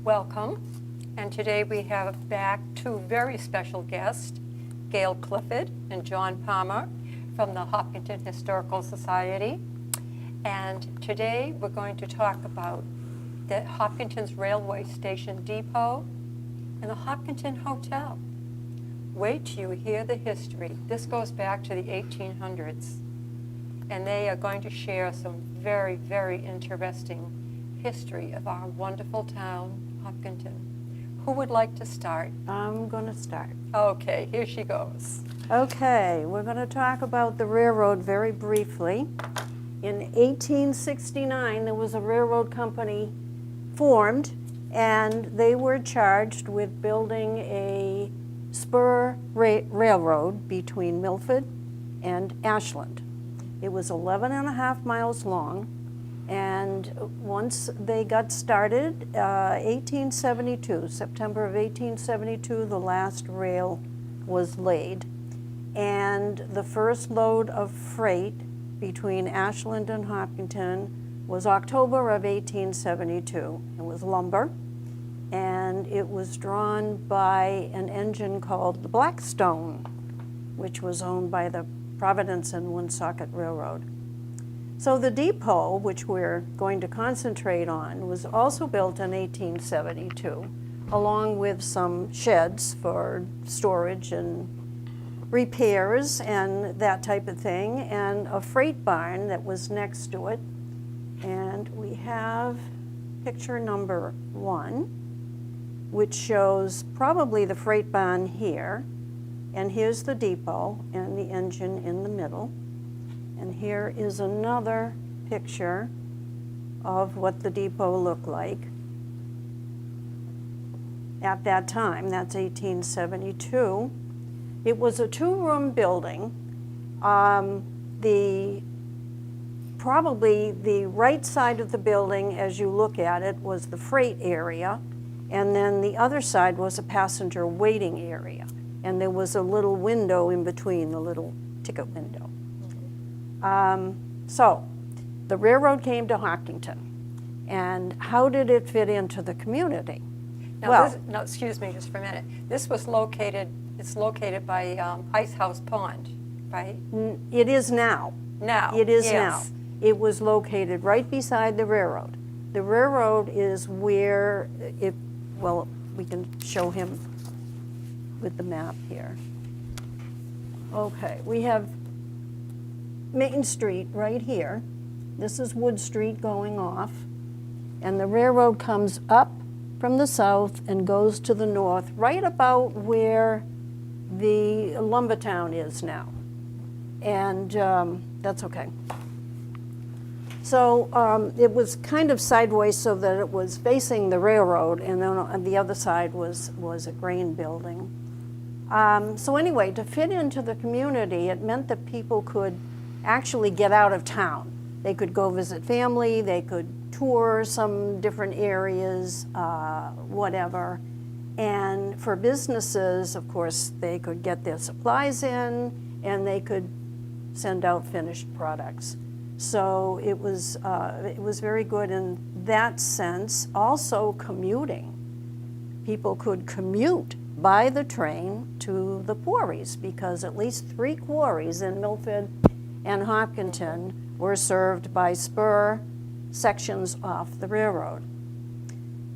Welcome. And today we have back two very special guests, Gail Clifford and John Palmer from the Hopkinton Historical Society. And today we're going to talk about the Hopkinton's Railway Station Depot and the Hopkinton Hotel. Wait till you hear the history. This goes back to the 1800s. And they are going to share some very, very interesting history of our wonderful town, Hopkinton. Who would like to start? I'm going to start. Okay, here she goes. Okay, we're going to talk about the railroad very briefly. In 1869, there was a railroad company formed, and they were charged with building a spur railroad between Milford and Ashland. It was 11.5 miles long, and once they got started, 1872, September of 1872, the last rail was laid. And the first load of freight between Ashland and Hopkinton was October of 1872. It was lumber, and it was drawn by an engine called the Blackstone, which was owned by the Providence and Woonsocket Railroad. So the depot, which we're going to concentrate on, was also built in 1872, along with some sheds for storage and repairs and that type of thing, and a freight barn that was next to it. And we have picture number 1, which shows probably the freight barn here. And here's the depot and the engine in the middle. And here is another picture of what the depot looked like at that time. That's 1872. It was a 2-room building. Probably the right side of the building, as you look at it, was the freight area, and then the other side was a passenger waiting area. And there was a little window in between, the little ticket window. So the railroad came to Hopkinton, and how did it fit into the community? Now, no, excuse me just for a minute. This was located, it's located by Ice House Pond, right? It is now. Now. It is yes. now. It was located right beside the railroad. The railroad is where it, well, we can show him with the map here. Okay, we have Main Street right here. This is Wood Street going off, and the railroad comes up from the south and goes to the north, right about where the lumber town is now. And that's okay. So it was kind of sideways so that it was facing the railroad, and then on the other side was a grain building. So anyway, to fit into the community, it meant that people could actually get out of town. They could go visit family, they could tour some different areas, whatever. And for businesses, of course, they could get their supplies in, and they could send out finished products. So it was very good in that sense. Also commuting. People could commute by the train to the quarries, because at least 3 quarries in Milford and Hopkinton were served by spur sections off the railroad.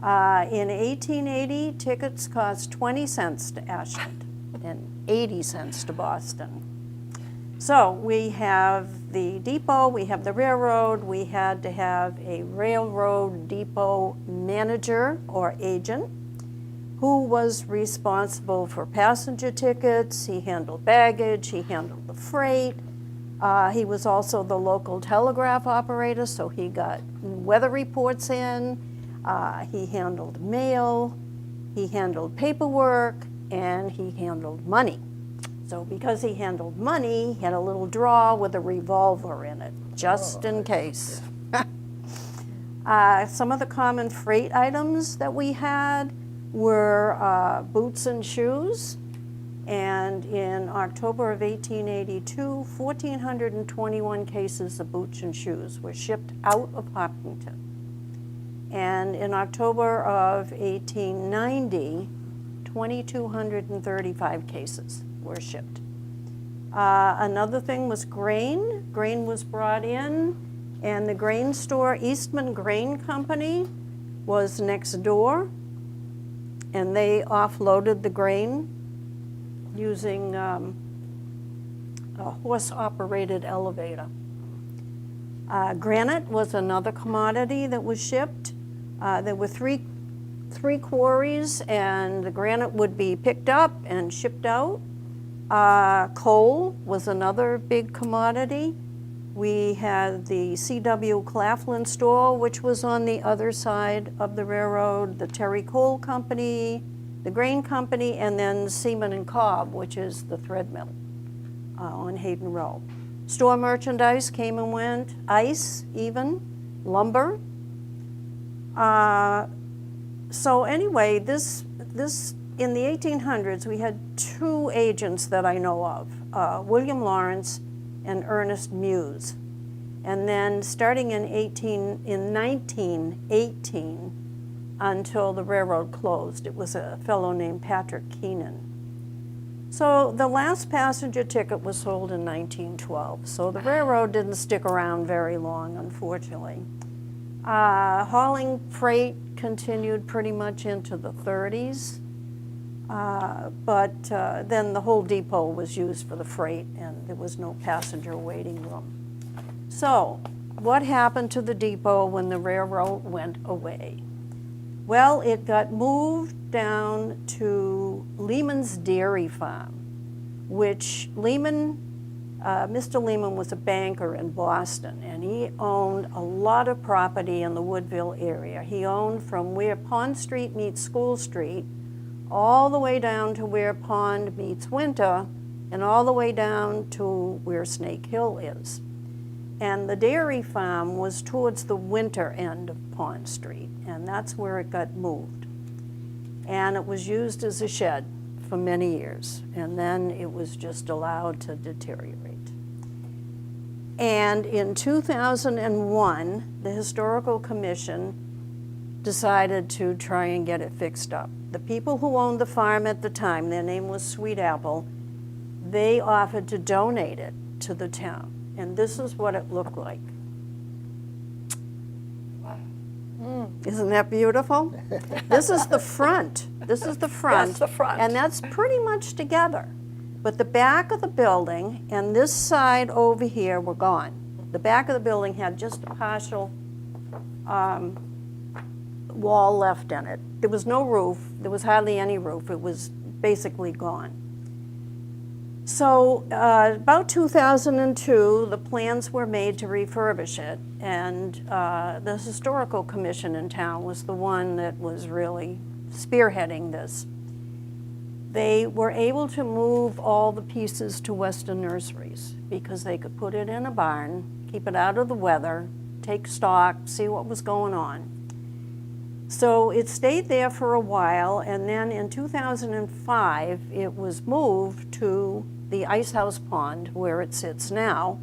In 1880, tickets cost 20 cents to Ashland and 80 cents to Boston. So we have the depot, we have the railroad, we had to have a railroad depot manager or agent who was responsible for passenger tickets. He handled baggage, he handled the freight. He was also the local telegraph operator, so he got weather reports in. He handled mail, he handled paperwork, and he handled money. So because he handled money, he had a little drawer with a revolver in it, just in case. Some of the common freight items that we had were boots and shoes. And in October of 1882, 1,421 cases of boots and shoes were shipped out of Hopkinton. And in October of 1890, 2,235 cases were shipped. Another thing was grain. Grain was brought in, and the grain store, Eastman Grain Company, was next door, and they offloaded the grain using a horse-operated elevator. Granite was another commodity that was shipped. There were three quarries, and the granite would be picked up and shipped out. Coal was another big commodity. We had the C.W. Claflin store, which was on the other side of the railroad, the Terry Coal Company, the Grain Company, and then Seaman and Cobb, which is the thread mill on Hayden Row. Store merchandise came and went, ice even, lumber. So anyway, this in the 1800s, we had two agents that I know of, William Lawrence and Ernest Muse. And then starting in 1918 until the railroad closed, it was a fellow named Patrick Keenan. So the last passenger ticket was sold in 1912. So the railroad didn't stick around very long, unfortunately. Hauling freight continued pretty much into the 30s. But then the whole depot was used for the freight, and there was no passenger waiting room. So what happened to the depot when the railroad went away? Well, it got moved down to Lehman's Dairy Farm, which Mr. Lehman was a banker in Boston, and he owned a lot of property in the Woodville area. He owned from where Pond Street meets School Street, all the way down to where Pond meets Winter, and all the way down to where Snake Hill is. And the dairy farm was towards the Winter end of Pond Street, and that's where it got moved. And it was used as a shed for many years, and then it was just allowed to deteriorate. And in 2001, the Historical Commission decided to try and get it fixed up. The people who owned the farm at the time, their name was Sweet Apple, they offered to donate it to the town. And this is what it looked like. Wow. Isn't that beautiful? This is the front. This is the front. That's the front. And that's pretty much together. But the back of the building and this side over here were gone. The back of the building had just a partial wall left in it. There was no roof. There was hardly any roof. It was basically gone. So about 2002, the plans were made to refurbish it, and the Historical Commission in town was the one that was really spearheading this. They were able to move all the pieces to Western Nurseries because they could put it in a barn, keep it out of the weather, take stock, see what was going on. So it stayed there for a while, and then in 2005, it was moved to the Ice House Pond, where it sits now.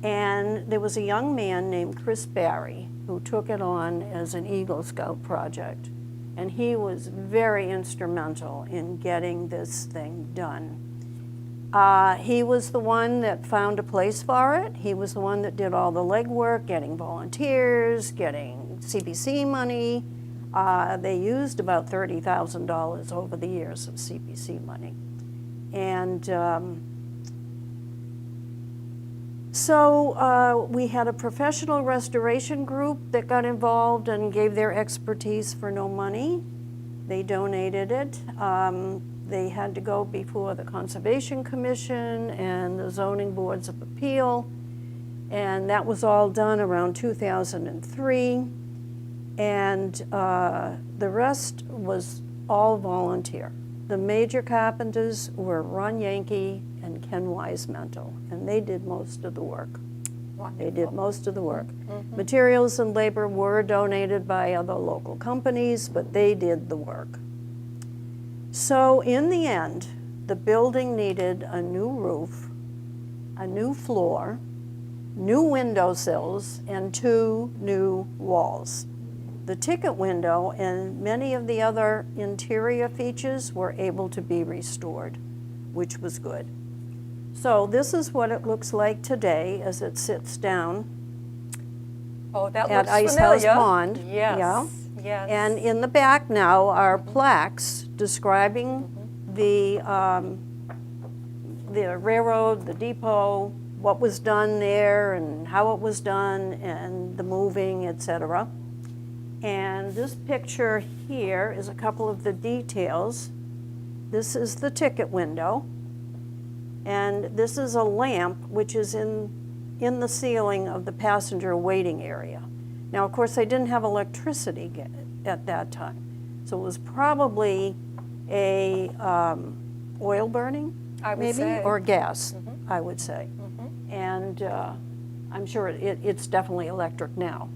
And there was a young man named Chris Barry who took it on as an Eagle Scout project. And he was very instrumental in getting this thing done. He was the one that found a place for it. He was the one that did all the legwork, getting volunteers, getting CPC money. They used about $30,000 over the years of CPC money. And so we had a professional restoration group that got involved and gave their expertise for no money. They donated it. They had to go before the Conservation Commission and the Zoning Boards of Appeal, and that was all done around 2003. And the rest was all volunteer. The major carpenters were Ron Yankee and Ken Wisemental, and they did most of the work. Wonderful. They did most of the work. Materials and labor were donated by other local companies, but they did the work. So in the end, the building needed a new roof, a new floor, new windowsills, and 2 new walls. the ticket window and many of the other interior features were able to be restored, which was good. So this is what it looks like today as it sits down Oh, that at looks Ice familiar. House Pond. Yes, Yeah. yes. And in the back now are plaques describing the railroad, the depot, what was done there and how it was done and the moving, etc. And this picture here is a couple of the details. This is the ticket window, and this is a lamp which is in the ceiling of the passenger waiting area. Now, of course, they didn't have electricity at that time, so it was probably a oil burning, I would maybe, say. or gas, I would say. And I'm sure it's definitely electric now.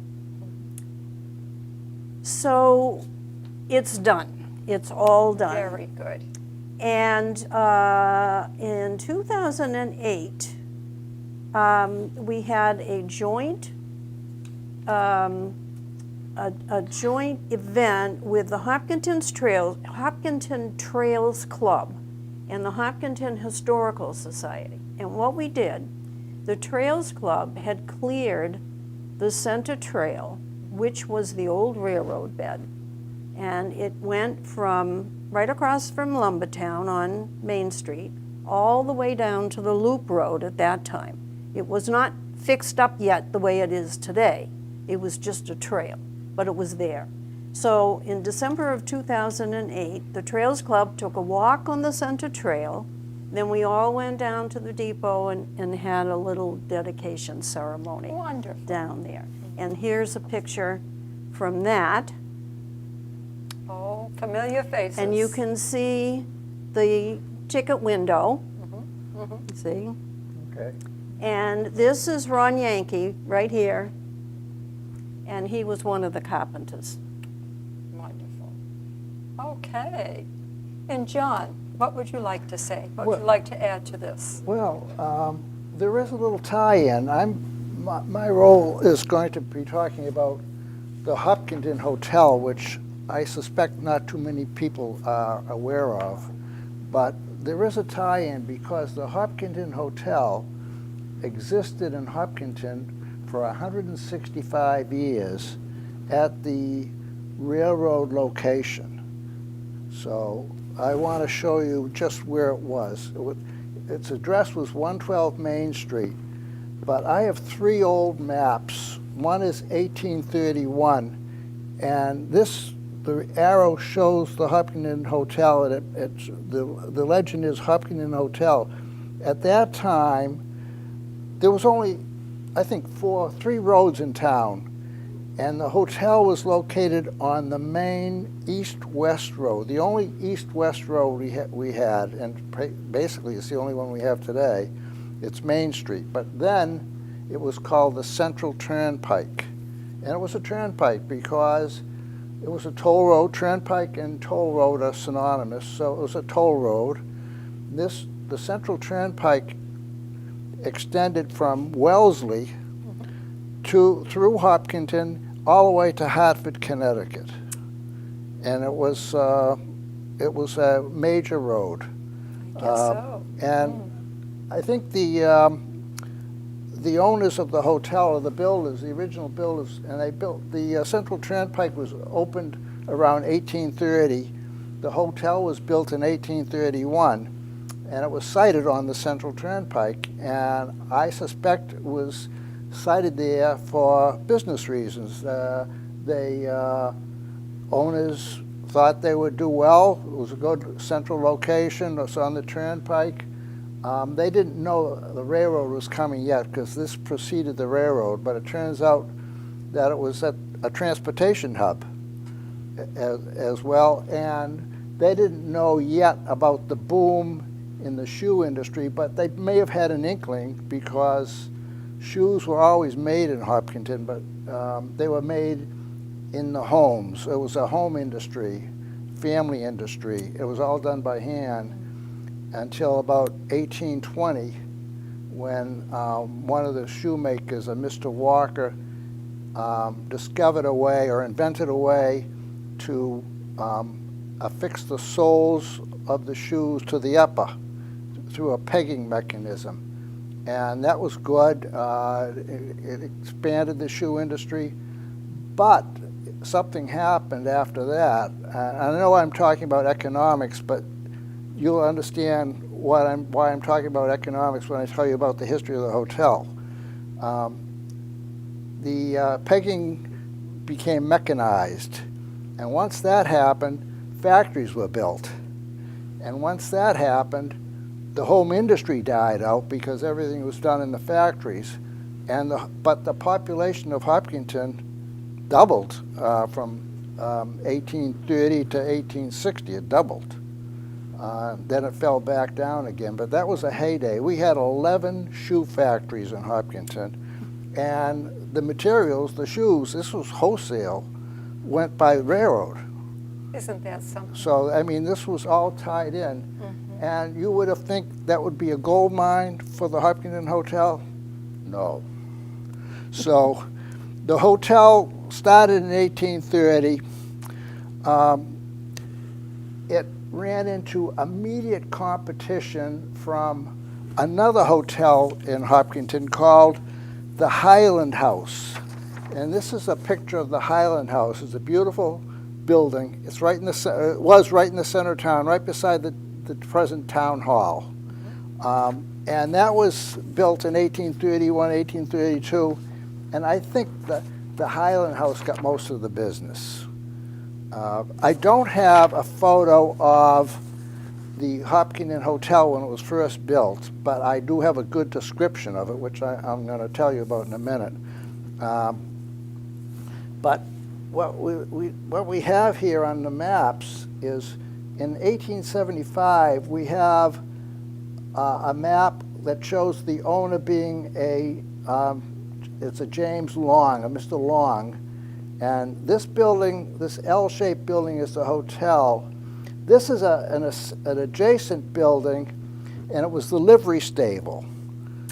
So it's done. It's all done. Very good. And in 2008, we had a joint event with the Hopkinton Trails Club and the Hopkinton Historical Society. And what we did, the Trails Club had cleared the center trail, which was the old railroad bed, and it went from right across from Lumbertown on Main Street all the way down to the Loop Road at that time. It was not fixed up yet the way it is today. It was just a trail, but it was there. So in December of 2008, the Trails Club took a walk on the center trail. Then we all went down to the depot and had a little dedication ceremony. Wonderful. Down there. And here's a picture from that. Oh, familiar faces. And you can see the ticket window. See? Okay. And this is Ron Yankee right here. And he was one of the carpenters. Wonderful. Okay. And John, what would you like to say? What would Well- you like to add to this? Well, there is a little tie-in. My role is going to be talking about the Hopkinton Hotel, which I suspect not too many people are aware of. But there is a tie-in because the Hopkinton Hotel existed in Hopkinton for 165 years at the railroad location. So I want to show you just where it was. Its address was 112 Main Street, but I have three old maps. One is 1831, and the arrow shows the Hopkinton Hotel, and the legend is Hopkinton Hotel. At that time, there was only, I think, three roads in town, and the hotel was located on the main east-west road, the only east-west road we had, and basically it's the only one we have today. It's Main Street, but then it was called the Central Turnpike, and it was a turnpike because it was a toll road. Turnpike and toll road are synonymous, so it was a toll road. The Central Turnpike extended from Wellesley through Hopkinton all the way to Hartford, Connecticut, and it was a major road. I guess so. And I think the owners of the hotel are the builders, the original builders, and they built the Central Turnpike was opened around 1830. The hotel was built in 1831, and it was sited on the Central Turnpike, and I suspect it was sited there for business reasons. Owners thought they would do well. It was a good central location. It was on the Turnpike. They didn't know the railroad was coming yet because this preceded the railroad, but it turns out that it was a transportation hub as well, and they didn't know yet about the boom in the shoe industry, but they may have had an inkling because shoes were always made in Hopkinton, but they were made in the homes. It was a home industry, family industry. It was all done by hand until about 1820 when one of the shoemakers, a Mr. Walker, discovered a way or invented a way to affix the soles of the shoes to the upper through a pegging mechanism. And that was good. It expanded the shoe industry. But something happened after that. I know I'm talking about economics, but you'll understand why I'm talking about economics when I tell you about the history of the hotel. The pegging became mechanized. And once that happened, factories were built. And once that happened, the home industry died out because everything was done in the factories. But the population of Hopkinton doubled from 1830 to 1860. It doubled. Then it fell back down again. But that was a heyday. We had 11 shoe factories in Hopkinton. And the materials, the shoes, this was wholesale, went by railroad. Isn't that something? So, I mean, this was all tied in. And you would have think that would be a gold mine for the Hopkinton Hotel? No. So the hotel started in 1830. It ran into immediate competition from another hotel in Hopkinton called the Highland House. And this is a picture of the Highland House. It's a beautiful building. It's right in the it was right in the center of town, right beside the present town hall. And that was built in 1831, 1832. And I think the Highland House got most of the business. I don't have a photo of the Hopkinton Hotel when it was first built, but I do have a good description of it, which I'm going to tell you about in a minute. But what we have here on the maps is in 1875 we have a map that shows the owner being it's a James Long, a Mr. Long. And this building, this L-shaped building, is the hotel. This is an adjacent building, and it was the livery stable.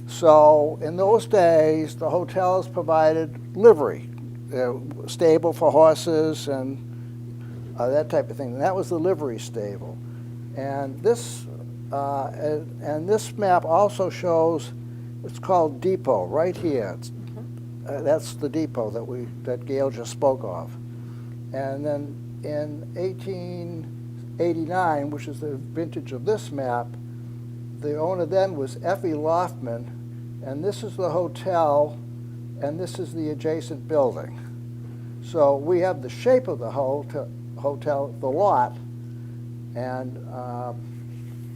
So in those days, the hotels provided livery, stable for horses and that type of thing. And that was the livery stable. And this map also shows, it's called Depot right here. That's the depot that Gail just spoke of. And then in 1889, which is the vintage of this map, the owner then was F.E. Loftman, and this is the hotel, and this is the adjacent building. So we have the shape of the hotel, the lot, and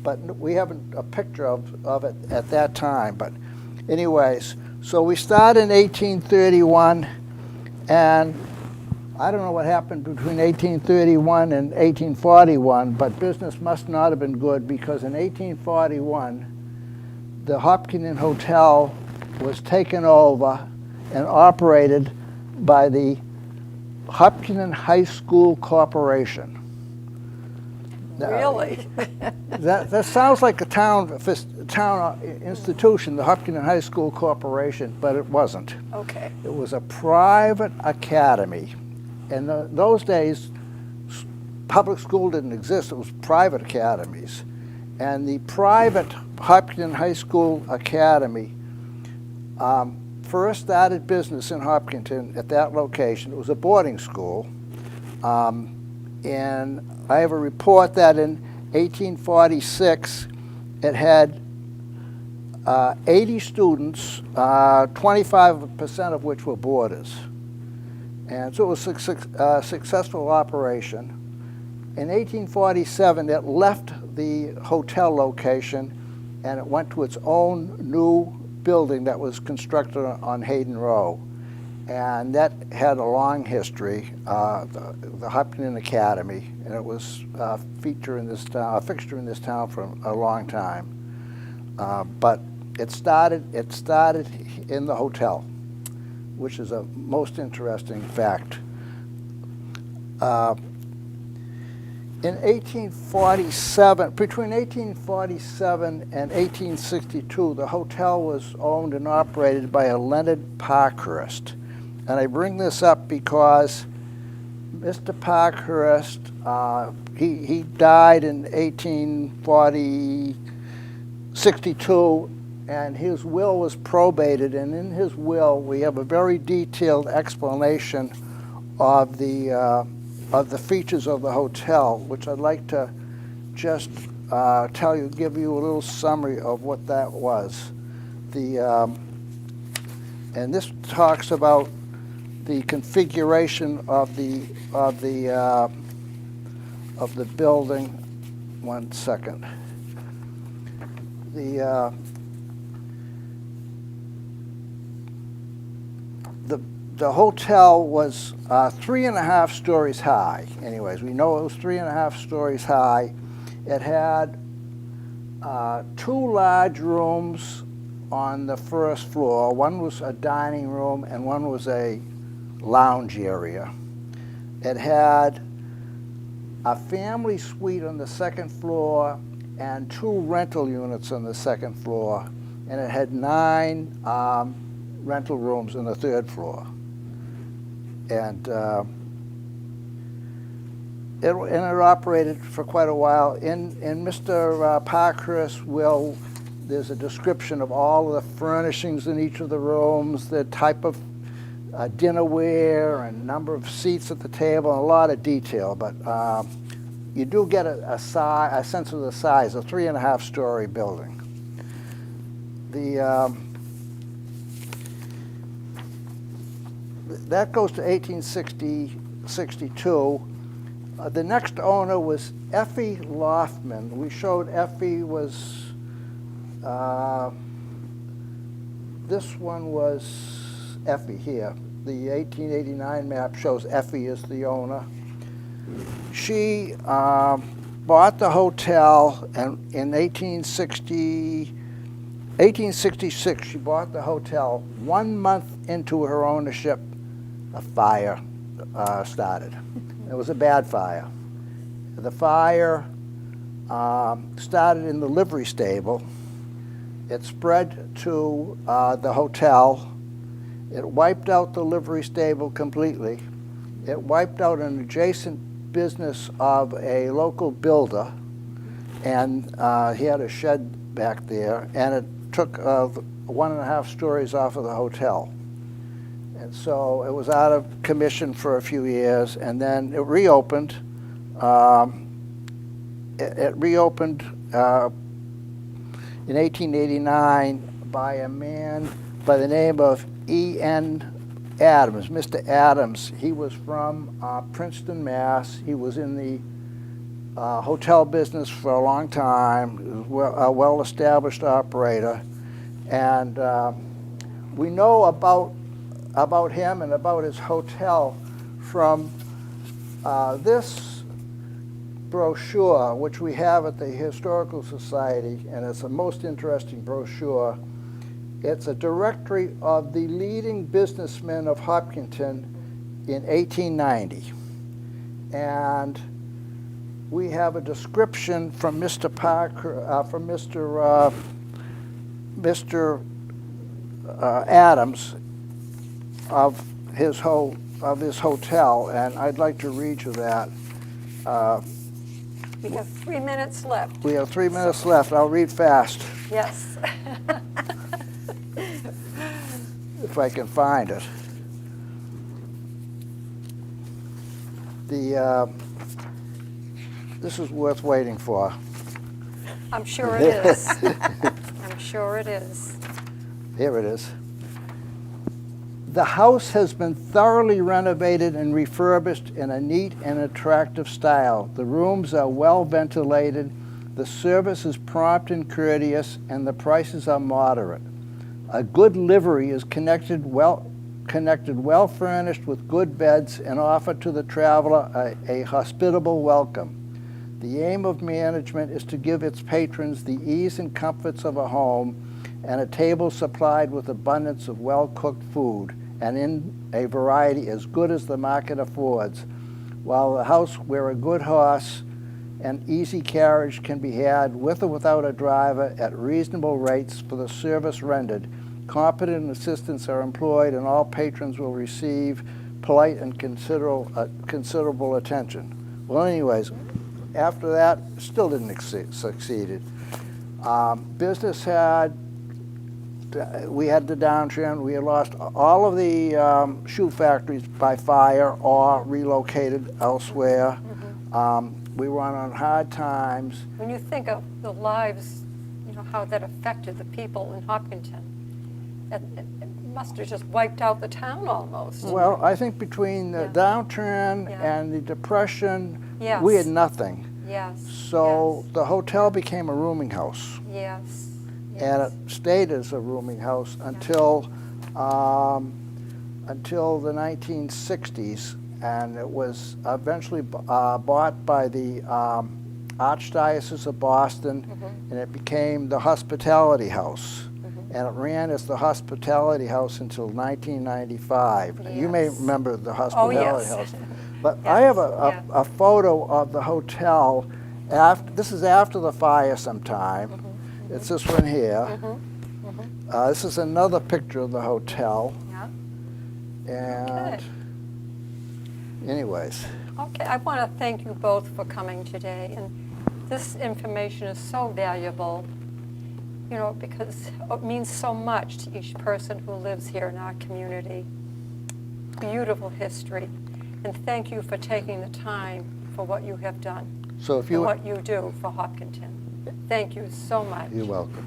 but we haven't a picture of it at that time. But anyways, so we start in 1831, and I don't know what happened between 1831 and 1841, but business must not have been good, because in 1841, the Hopkinton Hotel was taken over and operated by the Hopkinton High School Corporation. Really? That sounds like a town institution, the Hopkinton High School Corporation, but it wasn't. Okay. It was a private academy. In those days, public school didn't exist. It was private academies. And the private Hopkinton High School Academy first started business in Hopkinton at that location. It was a boarding school. And I have a report that in 1846, it had 80 students, 25% of which were boarders. And so it was a successful operation. In 1847, it left the hotel location and it went to its own new building that was constructed on Hayden Row. And that had a long history, the Hopkinton Academy, and it was a fixture in this town for a long time. But it started in the hotel, which is a most interesting fact. In 1847, between 1847 and 1862, the hotel was owned and operated by a Leonard Parkhurst. And I bring this up because Mr. Parkhurst, he died in 1862, and his will was probated, and in his will we have a very detailed explanation of the features of the hotel, which I'd like to just give you a little summary of what that was. And this talks about the configuration of the building. One second. The hotel was 3.5 stories high. Anyways, we know it was 3.5 stories high. It had 2 large rooms on the first floor. One was a dining room and one was a lounge area. It had a family suite on the second floor and 2 rental units on the second floor, and it had 9 rental rooms on the third floor. And it operated for quite a while. In Mr. Parkhurst's will, there's a description of all of the furnishings in each of the rooms, the type of dinnerware and number of seats at the table, and a lot of detail. But you do get a sense of the size, a 3.5 story building. That goes to 1862. The next owner was Effie Loftman. We showed Effie was, this one was Effie here. The 1889 map shows Effie as the owner. She bought the hotel, and in 1866 she bought the hotel. 1 month into her ownership, a fire started. It was a bad fire. The fire started in the livery stable. It spread to the hotel. It wiped out the livery stable completely. It wiped out an adjacent business of a local builder, and he had a shed back there, and it took 1.5 stories off of the hotel. And so it was out of commission for a few years, and then it reopened. It reopened in 1889 by a man by the name of E.N. Adams, Mr. Adams. He was from Princeton, Mass. He was in the hotel business for a long time. He was a well-established operator, and we know about him and about his hotel from this brochure, which we have at the Historical Society, and it's a most interesting brochure. It's a directory of the leading businessmen of Hopkinton in 1890. And we have a description from Mr. Parker, from Mr. Adams of his hotel, and I'd like to read you that. We have 3 minutes left. We have 3 minutes left. I'll read fast. Yes. If I can find it. This is worth waiting for. I'm sure it is. I'm sure it is. Here it is. The house has been thoroughly renovated and refurbished in a neat and attractive style. The rooms are well ventilated, the service is prompt and courteous, and the prices are moderate. A good livery is well furnished with good beds and offer to the traveler a hospitable welcome. The aim of management is to give its patrons the ease and comforts of a home, and a table supplied with abundance of well-cooked food, and in a variety as good as the market affords, while the house where a good horse and easy carriage can be had with or without a driver at reasonable rates for the service rendered, competent assistants are employed, and all patrons will receive polite and considerable attention. Well, anyways, after that, still didn't succeed. Business we had the downtrend. We had lost all of the shoe factories by fire or relocated elsewhere. We were on hard times. When you think of the lives, you know, how that affected the people in Hopkinton, it must have just wiped out the town almost. Well, I think between the downturn and the depression, we had nothing. Yes. So the hotel became a rooming house. Yes. And it stayed as a rooming house until the 1960s, and it was eventually bought by the Archdiocese of Boston, and it became the Hospitality House. And it ran as the Hospitality House until 1995. Yes. You may remember the Hospitality yes. House. But I have a photo of the hotel. This is after the fire sometime. It's this one here. This is another picture of the hotel. And anyways. Okay, I want to thank you both for coming today. And this information is so valuable, you know, because it means so much to each person who lives here in our community. Beautiful history. And thank you for taking the time for what you have done. So if you and what you do for Hopkinton. Thank you so much. You're welcome.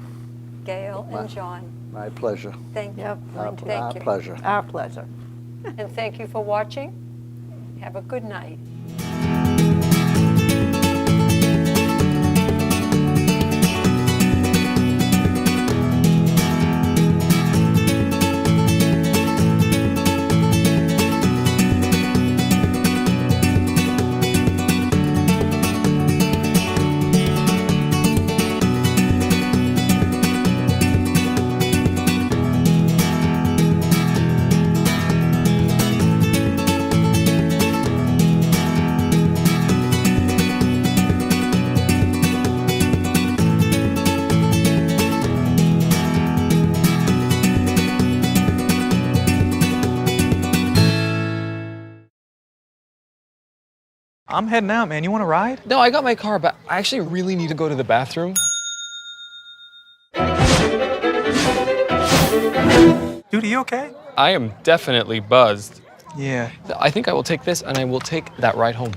Gail and John. My pleasure. Thank you. Yep, Our Thank you. pleasure. Our pleasure. And thank you for watching. Have a good night. I'm heading out, man. You want to ride? No, I got my car, but I actually really need to go to the bathroom. Dude, are you okay? I am definitely buzzed. Yeah. I think I will take this and I will take that ride home.